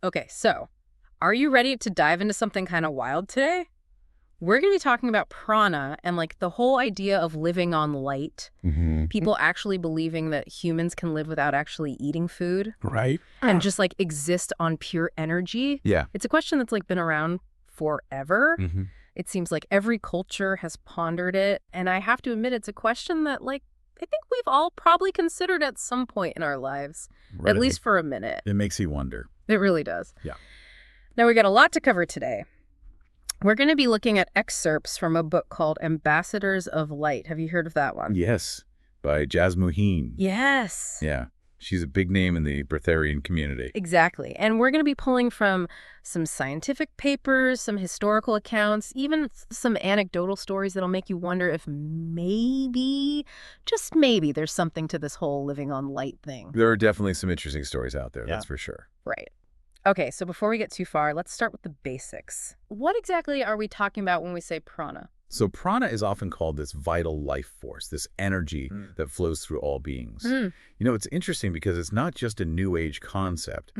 Okay, so are you ready to dive into something kind of wild today? We're going to be talking about prana and like the whole idea of living on light. People actually believing that humans can live without actually eating food Right? and just like exist on pure energy. Yeah. It's a question that's like been around forever. Mm-hmm. It seems like every culture has pondered it, and I have to admit it's a question that like I think we've all probably considered at some point in our lives, Right. at least for a minute. It makes you wonder. It really does. Yeah. Now we got a lot to cover today. We're going to be looking at excerpts from a book called Ambassadors of Light. Have you heard of that one? Yes, by Jasmuheen. Yes. Yeah. She's a big name in the Breatharian community. Exactly. And we're going to be pulling from some scientific papers, some historical accounts, even some anecdotal stories that'll make you wonder if maybe, just maybe, there's something to this whole living on light thing. There are definitely some interesting stories out there, that's for sure. Right. Okay, so before we get too far, let's start with the basics. What exactly are we talking about when we say prana? So prana is often called this vital life force, this energy that flows through all beings. You know, it's interesting because it's not just a new age concept.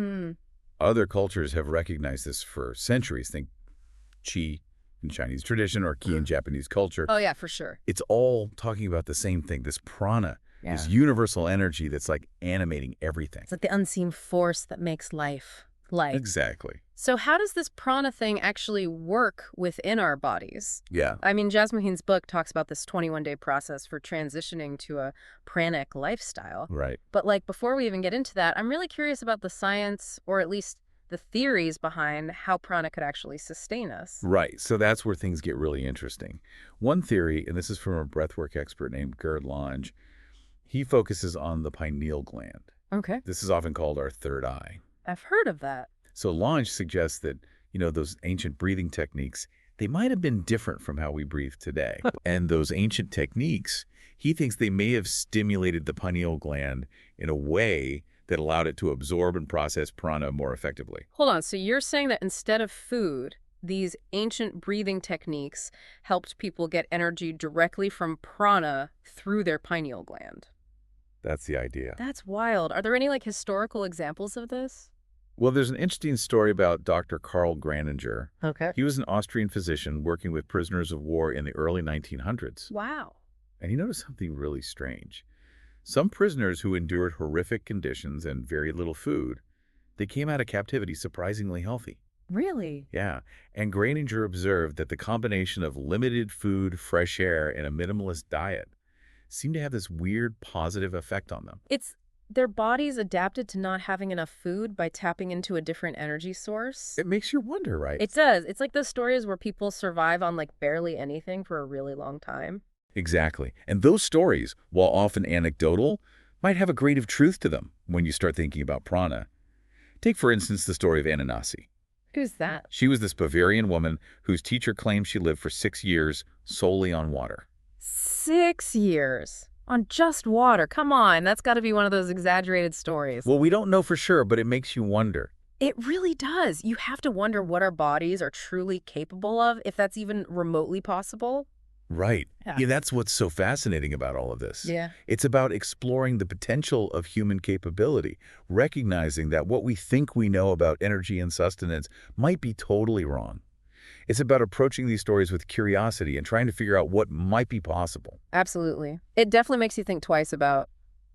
Other cultures have recognized this for centuries. Think qi in Chinese tradition or qi in Japanese culture. Oh, yeah, for sure. It's all talking about the same thing, this prana, this universal energy that's like animating everything. It's like the unseen force that makes life life. Exactly. So how does this prana thing actually work within our bodies? Yeah. I mean, Jasmuheen's book talks about this 21-day process for transitioning to a pranic lifestyle. Right. But like before we even get into that, I'm really curious about the science, or at least the theories behind how prana could actually sustain us. Right. So that's where things get really interesting. One theory, and this is from a breathwork expert named Gerd Lange, he focuses on the pineal gland. Okay. This is often called our third eye. I've heard of that. So Lange suggests that, you know, those ancient breathing techniques, they might have been different from how we breathe today. And those ancient techniques, he thinks they may have stimulated the pineal gland in a way that allowed it to absorb and process prana more effectively. Hold on. So you're saying that instead of food, these ancient breathing techniques helped people get energy directly from prana through their pineal gland? That's the idea. That's wild. Are there any like historical examples of this? Well, there's an interesting story about Dr. Karl Graninger. Okay. He was an Austrian physician working with prisoners of war in the early 1900s. Wow. And he noticed something really strange. Some prisoners who endured horrific conditions and very little food, they came out of captivity surprisingly healthy. Really? Yeah. And Graninger observed that the combination of limited food, fresh air, and a minimalist diet seemed to have this weird positive effect on them. It's their bodies adapted to not having enough food by tapping into a different energy source. It makes you wonder, right? It does. It's like those stories where people survive on like barely anything for a really long time. Exactly. And those stories, while often anecdotal, might have a grain of truth to them when you start thinking about prana. Take, for instance, the story of Ananasi. Who's that? She was this Bavarian woman whose teacher claimed she lived for 6 years solely on water. 6 years on just water. Come on, that's got to be one of those exaggerated stories. Well, we don't know for sure, but it makes you wonder. It really does. You have to wonder what our bodies are truly capable of, if that's even remotely possible. Right. Yeah. Yeah, that's what's so fascinating about all of this. Yeah. It's about exploring the potential of human capability, recognizing that what we think we know about energy and sustenance might be totally wrong. It's about approaching these stories with curiosity and trying to figure out what might be possible. Absolutely. It definitely makes you think twice about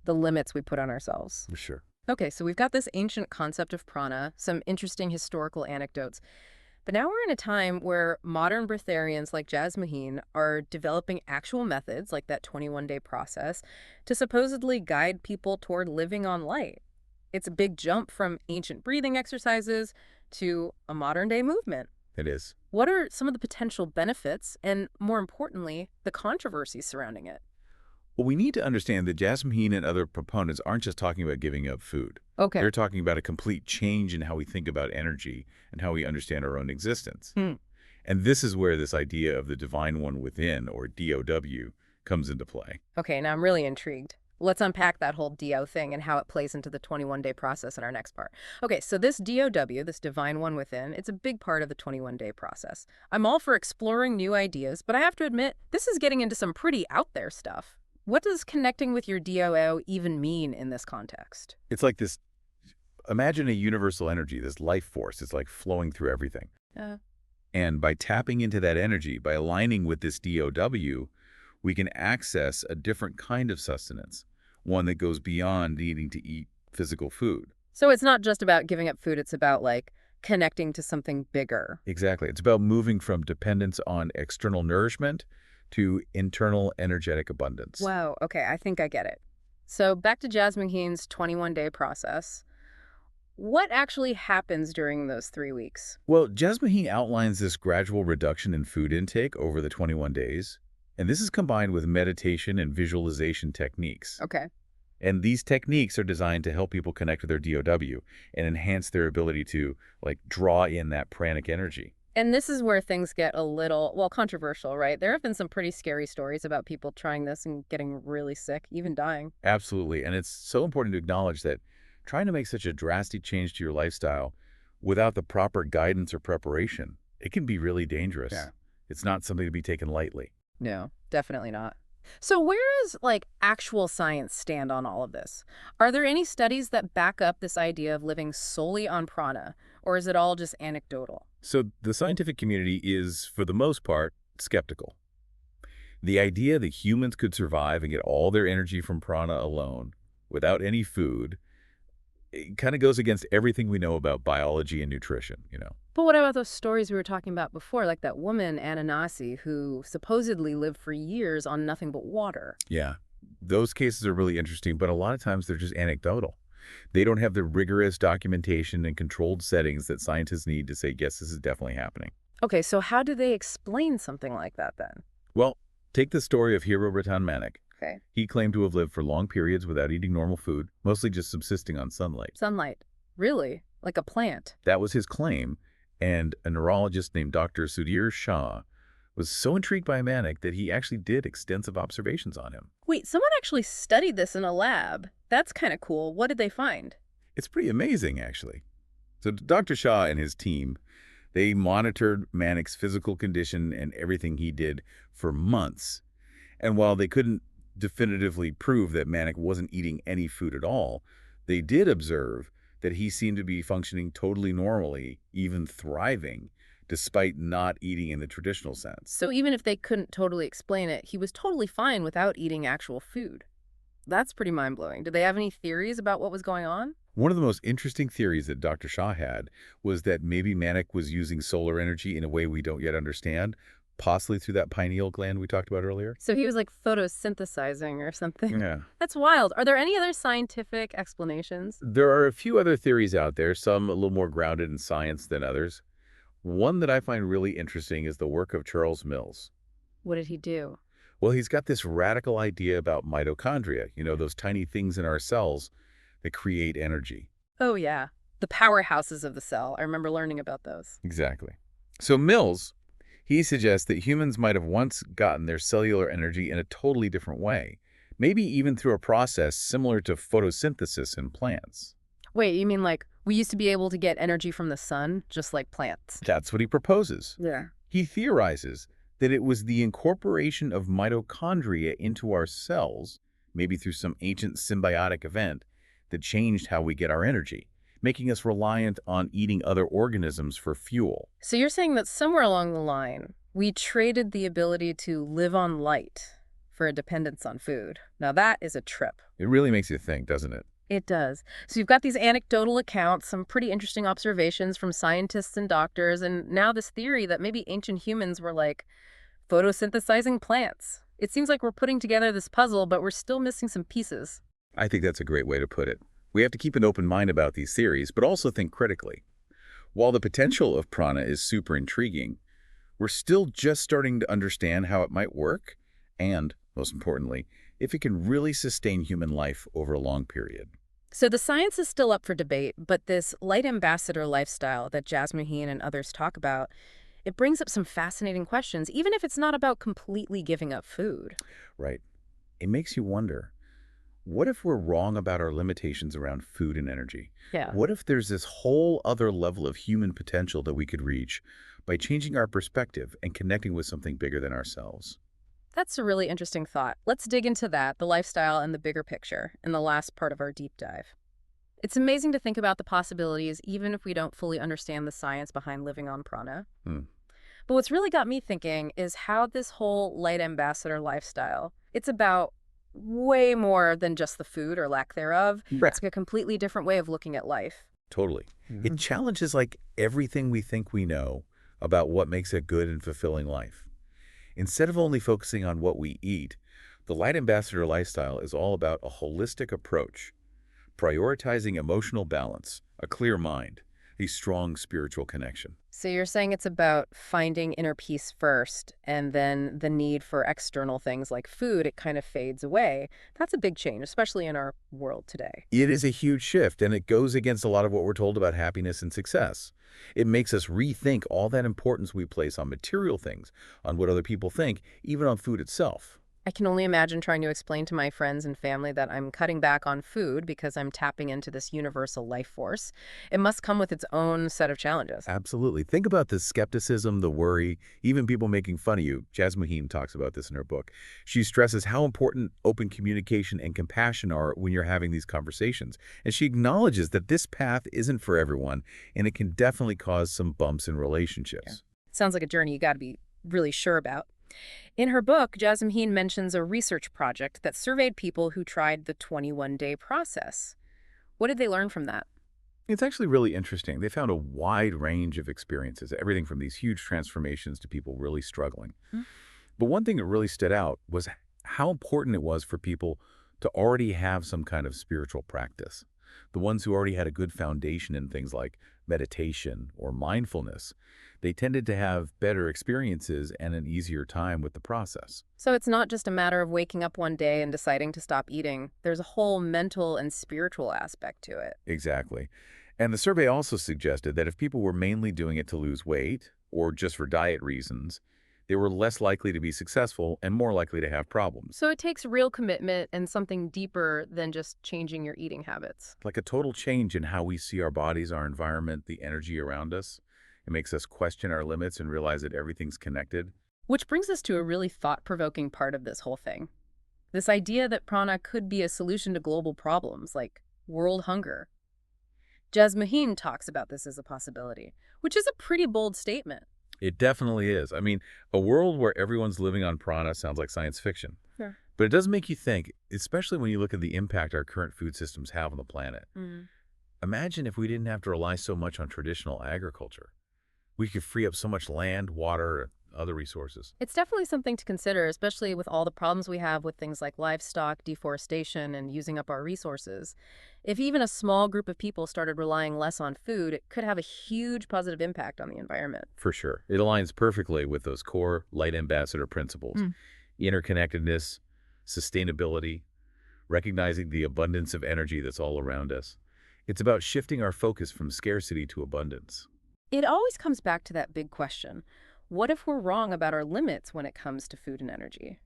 the limits we put on ourselves. For sure. Okay, so we've got this ancient concept of prana, some interesting historical anecdotes. But now we're in a time where modern breatharians like Jasmuheen are developing actual methods, like that 21-day process, to supposedly guide people toward living on light. It's a big jump from ancient breathing exercises to a modern-day movement. It is. What are some of the potential benefits and, more importantly, the controversies surrounding it? Well, we need to understand that Jasmuheen and other proponents aren't just talking about giving up food. Okay. They're talking about a complete change in how we think about energy and how we understand our own existence. And this is where this idea of the divine one within, or DOW, comes into play. Okay, now I'm really intrigued. Let's unpack that whole DO thing and how it plays into the 21-day process in our next part. Okay, so this DOW, this divine one within, it's a big part of the 21-day process. I'm all for exploring new ideas, but I have to admit, this is getting into some pretty out there stuff. What does connecting with your DOO even mean in this context? It's like this imagine a universal energy, this life force. It's like flowing through everything. Uh, And by tapping into that energy, by aligning with this DOW, we can access a different kind of sustenance, one that goes beyond needing to eat physical food. so it's not just about giving up food, it's about like connecting to something bigger. Exactly. It's about moving from dependence on external nourishment to internal energetic abundance. Wow, okay, I think I get it. So back to Jasmuheen's 21-day process. What actually happens during those 3 weeks? Well, Jasmuheen outlines this gradual reduction in food intake over the 21 days, and this is combined with meditation and visualization techniques. Okay. And these techniques are designed to help people connect with their DOW and enhance their ability to, like, draw in that pranic energy. And this is where things get a little, well, controversial, right? There have been some pretty scary stories about people trying this and getting really sick, even dying. Absolutely. And it's so important to acknowledge that trying to make such a drastic change to your lifestyle without the proper guidance or preparation, it can be really dangerous. Yeah. It's not something to be taken lightly. No, definitely not. So where does like actual science stand on all of this? Are there any studies that back up this idea of living solely on prana, or is it all just anecdotal? So the scientific community is, for the most part, skeptical. The idea that humans could survive and get all their energy from prana alone, without any food, it kind of goes against everything we know about biology and nutrition. But what about those stories we were talking about before, like that woman, Ananasi, who supposedly lived for years on nothing but water? Yeah, those cases are really interesting, but a lot of times they're just anecdotal. They don't have the rigorous documentation and controlled settings that scientists need to say, yes, this is definitely happening. Okay, so how do they explain something like that then? Well, take the story of Hero Ratan Manek. Okay. He claimed to have lived for long periods without eating normal food, mostly just subsisting on sunlight. Sunlight. Really? Like a plant? That was his claim, and a neurologist named Dr. Sudhir Shah was so intrigued by Manek that he actually did extensive observations on him. Wait, someone actually studied this in a lab. That's kind of cool. What did they find? It's pretty amazing, actually. So Dr. Shah and his team, they monitored Manek's physical condition and everything he did for months. And while they couldn't definitively prove that Manek wasn't eating any food at all, they did observe that he seemed to be functioning totally normally, even thriving, despite not eating in the traditional sense. So even if they couldn't totally explain it, he was totally fine without eating actual food. That's pretty mind-blowing. Did they have any theories about what was going on? One of the most interesting theories that Dr. Shah had was that maybe Manek was using solar energy in a way we don't yet understand, possibly through that pineal gland we talked about earlier. So he was like photosynthesizing or something. Yeah. That's wild. Are there any other scientific explanations? There are a few other theories out there, some a little more grounded in science than others. One that I find really interesting is the work of Charles Mills. What did he do? Well, he's got this radical idea about mitochondria, those tiny things in our cells that create energy. Oh, yeah. The powerhouses of the cell. I remember learning about those. Exactly. So Mills, he suggests that humans might have once gotten their cellular energy in a totally different way, maybe even through a process similar to photosynthesis in plants. Wait, you mean like we used to be able to get energy from the sun, just like plants? That's what he proposes. Yeah. He theorizes that it was the incorporation of mitochondria into our cells, maybe through some ancient symbiotic event, that changed how we get our energy, making us reliant on eating other organisms for fuel. So you're saying that somewhere along the line, we traded the ability to live on light for a dependence on food. Now that is a trip. It really makes you think, doesn't it? It does. So you've got these anecdotal accounts, some pretty interesting observations from scientists and doctors, and now this theory that maybe ancient humans were like photosynthesizing plants. It seems like we're putting together this puzzle, but we're still missing some pieces. I think that's a great way to put it. We have to keep an open mind about these theories, but also think critically. While the potential of prana is super intriguing, we're still just starting to understand how it might work and, most importantly, if it can really sustain human life over a long period. So the science is still up for debate, but this light ambassador lifestyle that Jasmuheen and others talk about, it brings up some fascinating questions, even if it's not about completely giving up food. Right. It makes you wonder, what if we're wrong about our limitations around food and energy? Yeah. What if there's this whole other level of human potential that we could reach by changing our perspective and connecting with something bigger than ourselves? That's a really interesting thought. Let's dig into that, the lifestyle and the bigger picture, in the last part of our deep dive. It's amazing to think about the possibilities, even if we don't fully understand the science behind living on prana. Hmm. But what's really got me thinking is how this whole light ambassador lifestyle, it's about way more than just the food or lack thereof. Right. It's like a completely different way of looking at life. Totally. It challenges like everything we think we know about what makes a good and fulfilling life. Instead of only focusing on what we eat, the Light Ambassador lifestyle is all about a holistic approach, prioritizing emotional balance, a clear mind, a strong spiritual connection. So you're saying it's about finding inner peace first, and then the need for external things like food, it kind of fades away. That's a big change, especially in our world today. It is a huge shift, and it goes against a lot of what we're told about happiness and success. It makes us rethink all that importance we place on material things, on what other people think, even on food itself. I can only imagine trying to explain to my friends and family that I'm cutting back on food because I'm tapping into this universal life force. It must come with its own set of challenges. Absolutely. Think about the skepticism, the worry, even people making fun of you. Jasmuheen talks about this in her book. She stresses how important open communication and compassion are when you're having these conversations. And she acknowledges that this path isn't for everyone, and it can definitely cause some bumps in Yeah. relationships. Sounds like a journey you got to be really sure about. In her book, Jasmuheen mentions a research project that surveyed people who tried the 21-day process. What did they learn from that? It's actually really interesting. They found a wide range of experiences, everything from these huge transformations to people really struggling. Hmm. But one thing that really stood out was how important it was for people to already have some kind of spiritual practice. The ones who already had a good foundation in things like meditation or mindfulness, they tended to have better experiences and an easier time with the process. So it's not just a matter of waking up one day and deciding to stop eating. There's a whole mental and spiritual aspect to it. Exactly. And the survey also suggested that if people were mainly doing it to lose weight or just for diet reasons, they were less likely to be successful and more likely to have problems. So it takes real commitment and something deeper than just changing your eating habits. Like a total change in how we see our bodies, our environment, the energy around us. It makes us question our limits and realize that everything's connected. Which brings us to a really thought-provoking part of this whole thing. This idea that prana could be a solution to global problems like world hunger. Jasmuheen talks about this as a possibility, which is a pretty bold statement. It definitely is. I mean, a world where everyone's living on prana sounds like science fiction. Sure. But it does make you think, especially when you look at the impact our current food systems have on the planet. Mm. Imagine if we didn't have to rely so much on traditional agriculture. We could free up so much land, water, and other resources. It's definitely something to consider, especially with all the problems we have with things like livestock, deforestation, and using up our resources. If even a small group of people started relying less on food, it could have a huge positive impact on the environment. For sure. It aligns perfectly with those core light ambassador principles. Mm. Interconnectedness, sustainability, recognizing the abundance of energy that's all around us. It's about shifting our focus from scarcity to abundance. It always comes back to that big question. What if we're wrong about our limits when it comes to food and energy?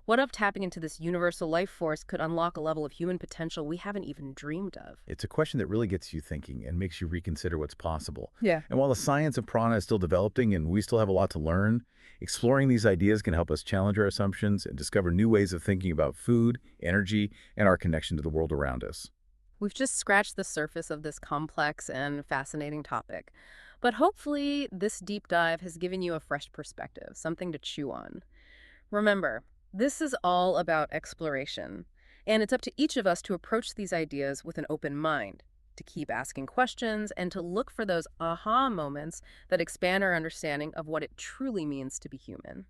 What if tapping into this universal life force could unlock a level of human potential we haven't even dreamed of? It's a question that really gets you thinking and makes you reconsider what's possible. Yeah. And while the science of prana is still developing and we still have a lot to learn, exploring these ideas can help us challenge our assumptions and discover new ways of thinking about food, energy, and our connection to the world around us. We've just scratched the surface of this complex and fascinating topic. But hopefully, this deep dive has given you a fresh perspective, something to chew on. Remember, this is all about exploration, and it's up to each of us to approach these ideas with an open mind, to keep asking questions, and to look for those aha moments that expand our understanding of what it truly means to be human.